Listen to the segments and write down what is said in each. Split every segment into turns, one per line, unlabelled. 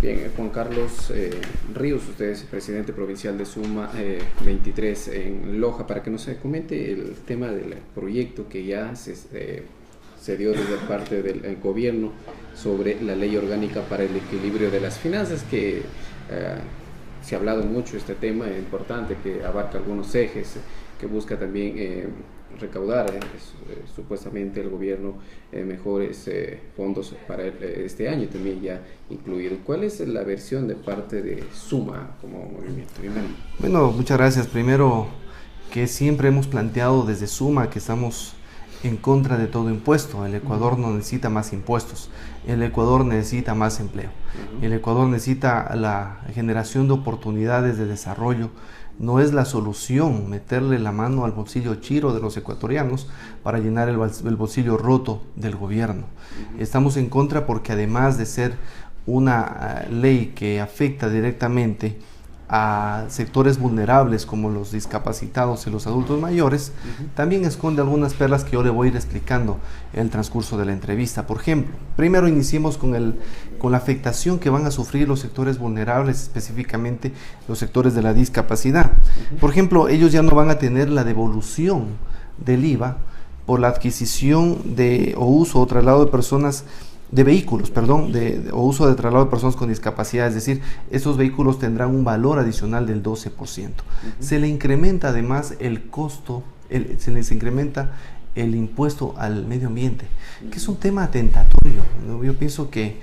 Bien, Juan Carlos Ríos, usted es presidente provincial de Suma 23 en Loja, para que nos comente el tema del proyecto que ya se dio desde parte del gobierno sobre la ley orgánica para el equilibrio de las finanzas, que se ha hablado mucho este tema importante que abarca algunos ejes, que busca también recaudar supuestamente el gobierno mejores fondos para este año también ya incluido. ¿Cuál es la versión de parte de Suma como movimiento?
Bueno, muchas gracias. Primero, que siempre hemos planteado desde Suma que estamos en contra de todo impuesto. El Ecuador no necesita más impuestos, el Ecuador necesita más empleo, el Ecuador necesita la generación de oportunidades de desarrollo. No es la solución meterle la mano al bolsillo chiro de los ecuatorianos para llenar el bolsillo roto del gobierno. Estamos en contra porque, además de ser una ley que afecta directamente a sectores vulnerables como los discapacitados y los adultos mayores, también esconde algunas perlas que yo le voy a ir explicando en el transcurso de la entrevista. Por ejemplo, primero iniciemos con la afectación que van a sufrir los sectores vulnerables, específicamente los sectores de la discapacidad. Por ejemplo, ellos ya no van a tener la devolución del IVA por la adquisición o uso o traslado de vehículos, o uso de traslado de personas con discapacidad. Es decir, estos vehículos tendrán un valor adicional del 12%. Se le incrementa además el costo, se les incrementa el impuesto al medio ambiente, que es un tema atentatorio, ¿no? Yo pienso que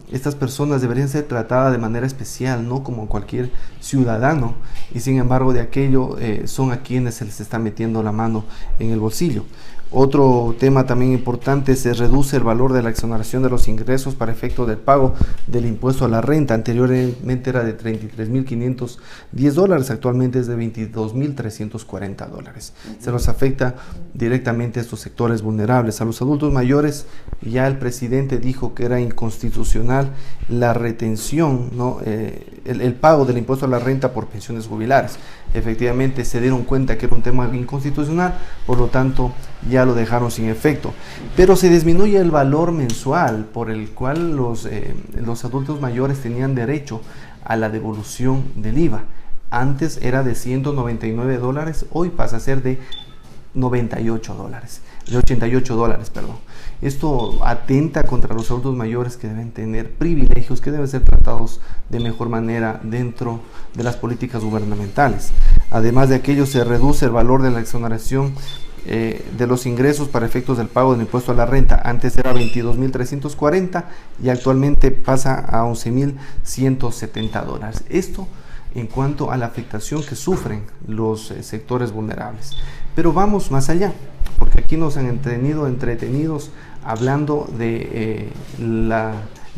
estas personas deberían ser tratadas de manera especial, no como cualquier ciudadano, y sin embargo de aquello son a quienes se les está metiendo la mano en el bolsillo. Otro tema también importante: se reduce el valor de la exoneración de los ingresos para efecto del pago del impuesto a la renta. Anteriormente era de $33.510, actualmente es de $22.340. Se los afecta directamente a estos sectores vulnerables. A los adultos mayores, ya el presidente dijo que era inconstitucional la retención, ¿no? El pago del impuesto a la renta por pensiones jubilares. Efectivamente se dieron cuenta que era un tema inconstitucional, por lo tanto ya lo dejaron sin efecto. Pero se disminuye el valor mensual por el cual los adultos mayores tenían derecho a la devolución del IVA. Antes era de $199, hoy pasa a ser de $88, perdón. Esto atenta contra los adultos mayores, que deben tener privilegios, que deben ser tratados de mejor manera dentro de las políticas gubernamentales. Además de aquello, se reduce el valor de la exoneración de los ingresos para efectos del pago del impuesto a la renta. Antes era $22.340 y actualmente pasa a $11.170. Esto en cuanto a la afectación que sufren los sectores vulnerables. Pero vamos más allá, porque aquí nos han entretenidos hablando del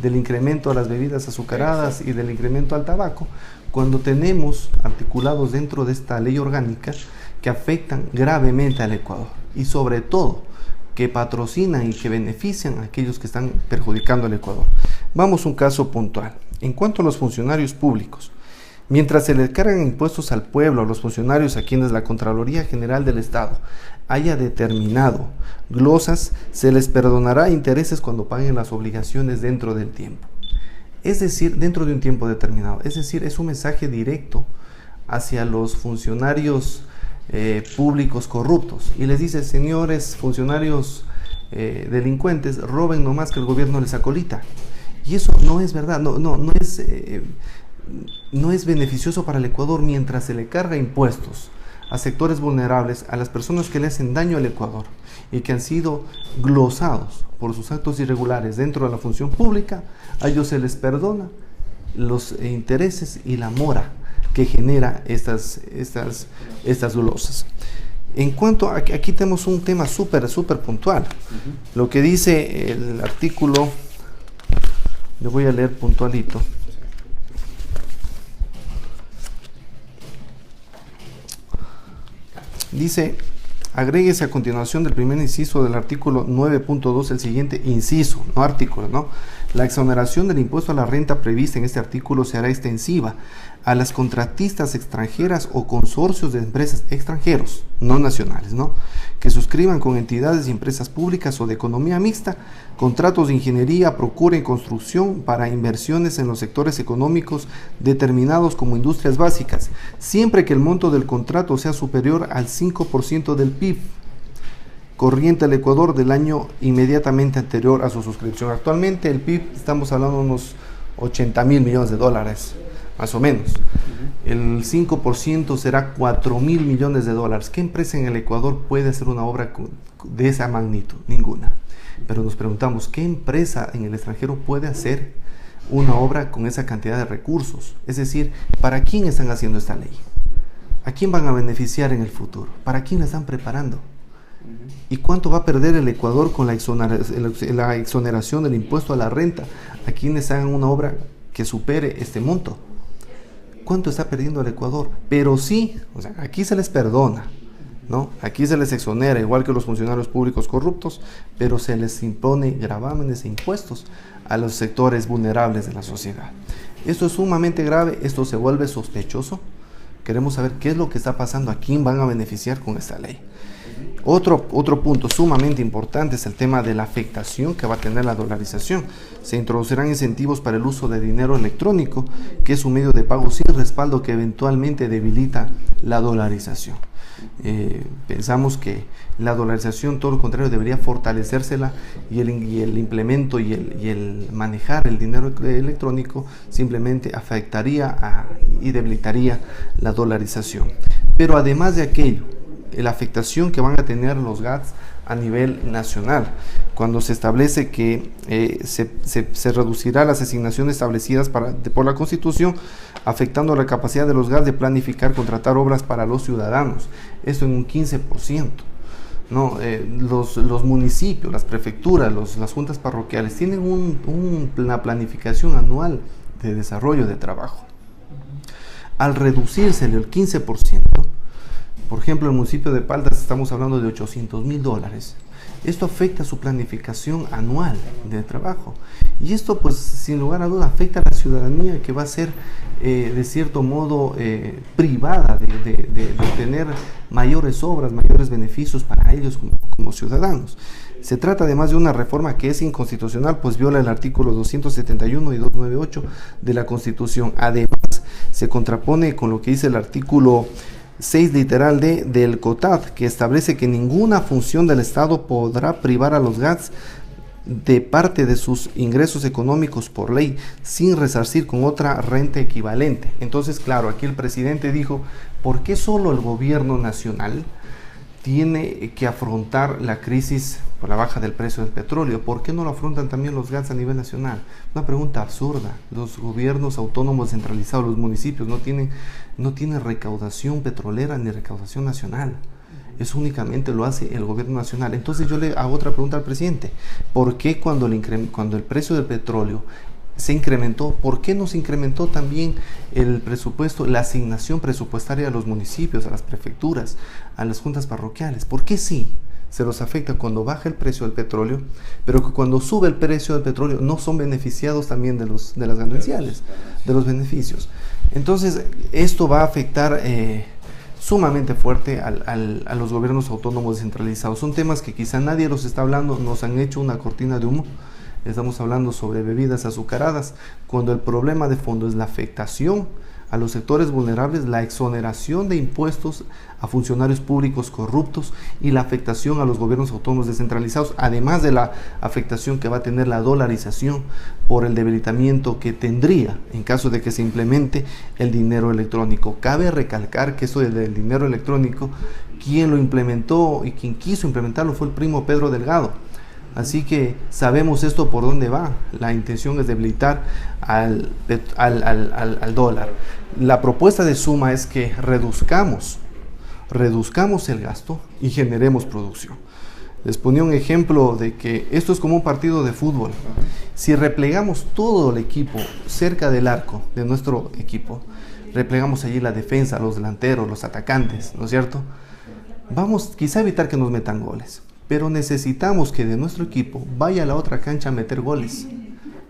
incremento a las bebidas azucaradas y del incremento al tabaco, cuando tenemos articulados dentro de esta ley orgánica que afectan gravemente al Ecuador, y sobre todo que patrocinan y que benefician a aquellos que están perjudicando al Ecuador. Vamos a un caso puntual. En cuanto a los funcionarios públicos, mientras se les cargan impuestos al pueblo, a los funcionarios a quienes la Contraloría General del Estado haya determinado glosas, se les perdonará intereses cuando paguen las obligaciones dentro del tiempo. Es decir, dentro de un tiempo determinado. Es decir, es un mensaje directo hacia los funcionarios públicos corruptos. Y les dice: señores funcionarios delincuentes, roben nomás que el gobierno les acolita. Y eso no es verdad, no es beneficioso para el Ecuador mientras se le carga impuestos a sectores vulnerables, a las personas que le hacen daño al Ecuador y que han sido glosados por sus actos irregulares dentro de la función pública. A ellos se les perdona los intereses y la mora que genera estas glosas. En cuanto a aquí tenemos un tema súper puntual. Lo que dice el artículo, le voy a leer puntualito. Dice: agréguese a continuación del primer inciso del artículo 9.2 el siguiente inciso, no artículo, ¿no? La exoneración del impuesto a la renta prevista en este artículo se hará extensiva a las contratistas extranjeras o consorcios de empresas extranjeros, no nacionales, ¿no?, que suscriban con entidades y empresas públicas o de economía mixta contratos de ingeniería, procura y construcción para inversiones en los sectores económicos determinados como industrias básicas, siempre que el monto del contrato sea superior al 5% del PIB corriente al Ecuador del año inmediatamente anterior a su suscripción. Actualmente el PIB, estamos hablando de unos 80.000 millones de dólares, más o menos. El 5% será 4.000 millones de dólares. ¿Qué empresa en el Ecuador puede hacer una obra de esa magnitud? Ninguna. Pero nos preguntamos, ¿qué empresa en el extranjero puede hacer una obra con esa cantidad de recursos? Es decir, ¿para quién están haciendo esta ley? ¿A quién van a beneficiar en el futuro? ¿Para quién la están preparando? ¿Y cuánto va a perder el Ecuador con la exoneración del impuesto a la renta a quienes hagan una obra que supere este monto? ¿Cuánto está perdiendo el Ecuador? Pero sí, o sea, aquí se les perdona, ¿no? Aquí se les exonera, igual que los funcionarios públicos corruptos, pero se les impone gravámenes e impuestos a los sectores vulnerables de la sociedad. Esto es sumamente grave, esto se vuelve sospechoso. Queremos saber qué es lo que está pasando, a quién van a beneficiar con esta ley. Otro punto sumamente importante es el tema de la afectación que va a tener la dolarización. Se introducirán incentivos para el uso de dinero electrónico, que es un medio de pago sin respaldo que eventualmente debilita la dolarización. Pensamos que la dolarización, todo lo contrario, debería fortalecérsela, y el implemento y el manejar el dinero electrónico simplemente afectaría y debilitaría la dolarización. Pero además de aquello, la afectación que van a tener los GATS a nivel nacional, cuando se establece que se reducirá las asignaciones establecidas por la Constitución, afectando la capacidad de los GATS de planificar, contratar obras para los ciudadanos, esto en un 15%. ¿No? Los municipios, las prefecturas, las juntas parroquiales tienen una planificación anual de desarrollo de trabajo. Al reducirse el 15%, por ejemplo, el municipio de Paldas estamos hablando de $800.000. Esto afecta su planificación anual de trabajo. Y esto, pues, sin lugar a duda, afecta a la ciudadanía, que va a ser, de cierto modo, privada de tener mayores obras, mayores beneficios para ellos como ciudadanos. Se trata además de una reforma que es inconstitucional, pues viola el artículo 271 y 298 de la Constitución. Además, se contrapone con lo que dice el artículo 6 literal del COTAD, que establece que ninguna función del Estado podrá privar a los GATS de parte de sus ingresos económicos por ley, sin resarcir con otra renta equivalente. Entonces, claro, aquí el presidente dijo, ¿por qué solo el gobierno nacional tiene que afrontar la crisis por la baja del precio del petróleo? ¿Por qué no lo afrontan también los GATS a nivel nacional? Una pregunta absurda. Los gobiernos autónomos centralizados, los municipios, no tienen recaudación petrolera ni recaudación nacional. Eso únicamente lo hace el gobierno nacional. Entonces yo le hago otra pregunta al presidente. ¿Por qué cuando el precio del petróleo se incrementó, por qué no se incrementó también el presupuesto, la asignación presupuestaria a los municipios, a las prefecturas, a las juntas parroquiales? ¿Por qué sí se los afecta cuando baja el precio del petróleo, pero que cuando sube el precio del petróleo no son beneficiados también de las gananciales, de los beneficios? Entonces, esto va a afectar sumamente fuerte a los gobiernos autónomos descentralizados. Son temas que quizá nadie los está hablando, nos han hecho una cortina de humo. Estamos hablando sobre bebidas azucaradas, cuando el problema de fondo es la afectación a los sectores vulnerables, la exoneración de impuestos a funcionarios públicos corruptos y la afectación a los gobiernos autónomos descentralizados, además de la afectación que va a tener la dolarización por el debilitamiento que tendría en caso de que se implemente el dinero electrónico. Cabe recalcar que eso del dinero electrónico, quien lo implementó y quien quiso implementarlo fue el primo Pedro Delgado. Así que sabemos esto por dónde va. La intención es debilitar al dólar. La propuesta de Suma es que reduzcamos el gasto y generemos producción. Les ponía un ejemplo de que esto es como un partido de fútbol. Si replegamos todo el equipo cerca del arco de nuestro equipo, replegamos allí la defensa, los delanteros, los atacantes, ¿no es cierto? Vamos quizá a evitar que nos metan goles, pero necesitamos que de nuestro equipo vaya a la otra cancha a meter goles.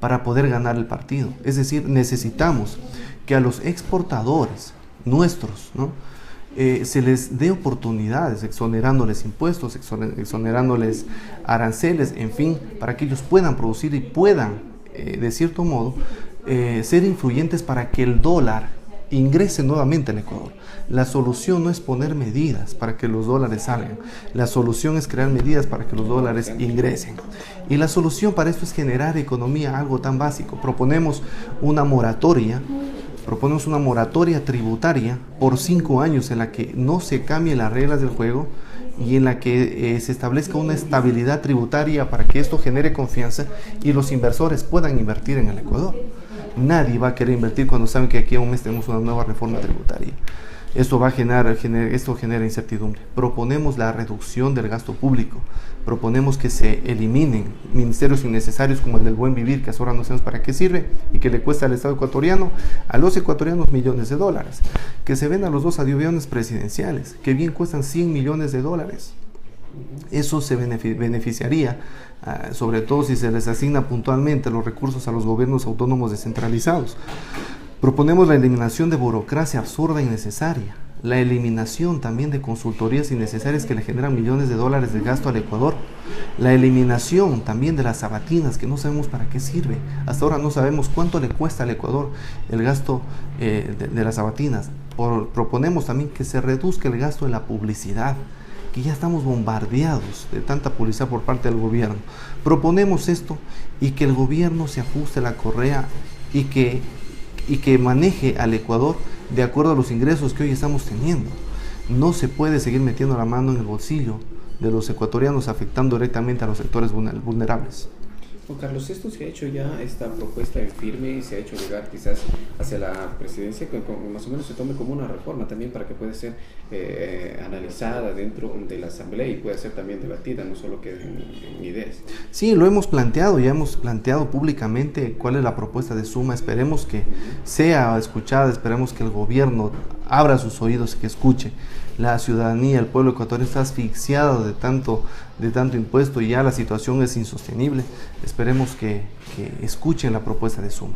para poder ganar el partido. Es decir, necesitamos que a los exportadores nuestros, ¿no?, se les dé oportunidades, exonerándoles impuestos, exonerándoles aranceles, en fin, para que ellos puedan producir y puedan, de cierto modo, ser influyentes para que el dólar ingrese nuevamente al Ecuador. La solución no es poner medidas para que los dólares salgan, la solución es crear medidas para que los dólares ingresen. Y la solución para esto es generar economía, algo tan básico. Proponemos una moratoria tributaria por 5 años en la que no se cambien las reglas del juego y en la que se establezca una estabilidad tributaria para que esto genere confianza y los inversores puedan invertir en el Ecuador. Nadie va a querer invertir cuando saben que aquí a un mes tenemos una nueva reforma tributaria. Esto genera incertidumbre. Proponemos la reducción del gasto público. Proponemos que se eliminen ministerios innecesarios como el del Buen Vivir, que ahora no sabemos para qué sirve y que le cuesta al Estado ecuatoriano, a los ecuatorianos, millones de dólares. Que se vendan los 2 aviones presidenciales, que bien cuestan 100 millones de dólares. Eso se beneficiaría, sobre todo si se les asigna puntualmente los recursos a los gobiernos autónomos descentralizados. Proponemos la eliminación de burocracia absurda e innecesaria, la eliminación también de consultorías innecesarias que le generan millones de dólares de gasto al Ecuador, la eliminación también de las sabatinas, que no sabemos para qué sirve. Hasta ahora no sabemos cuánto le cuesta al Ecuador el gasto de las sabatinas. Proponemos también que se reduzca el gasto en la publicidad, que ya estamos bombardeados de tanta publicidad por parte del gobierno. Proponemos esto y que el gobierno se ajuste a la correa y que maneje al Ecuador de acuerdo a los ingresos que hoy estamos teniendo. No se puede seguir metiendo la mano en el bolsillo de los ecuatorianos, afectando directamente a los sectores vulnerables.
Juan Carlos, esto se ha hecho ya, esta propuesta en firme, y se ha hecho llegar quizás hacia la presidencia, que más o menos se tome como una reforma también para que pueda ser analizada dentro de la asamblea y pueda ser también debatida, no solo quede en ideas.
Sí, lo hemos planteado, ya hemos planteado públicamente cuál es la propuesta de Suma. Esperemos que sea escuchada, esperemos que el gobierno abra sus oídos y que escuche. La ciudadanía, el pueblo ecuatoriano está asfixiado de tanto impuesto y ya la situación es insostenible. Esperemos que escuchen la propuesta de Suma.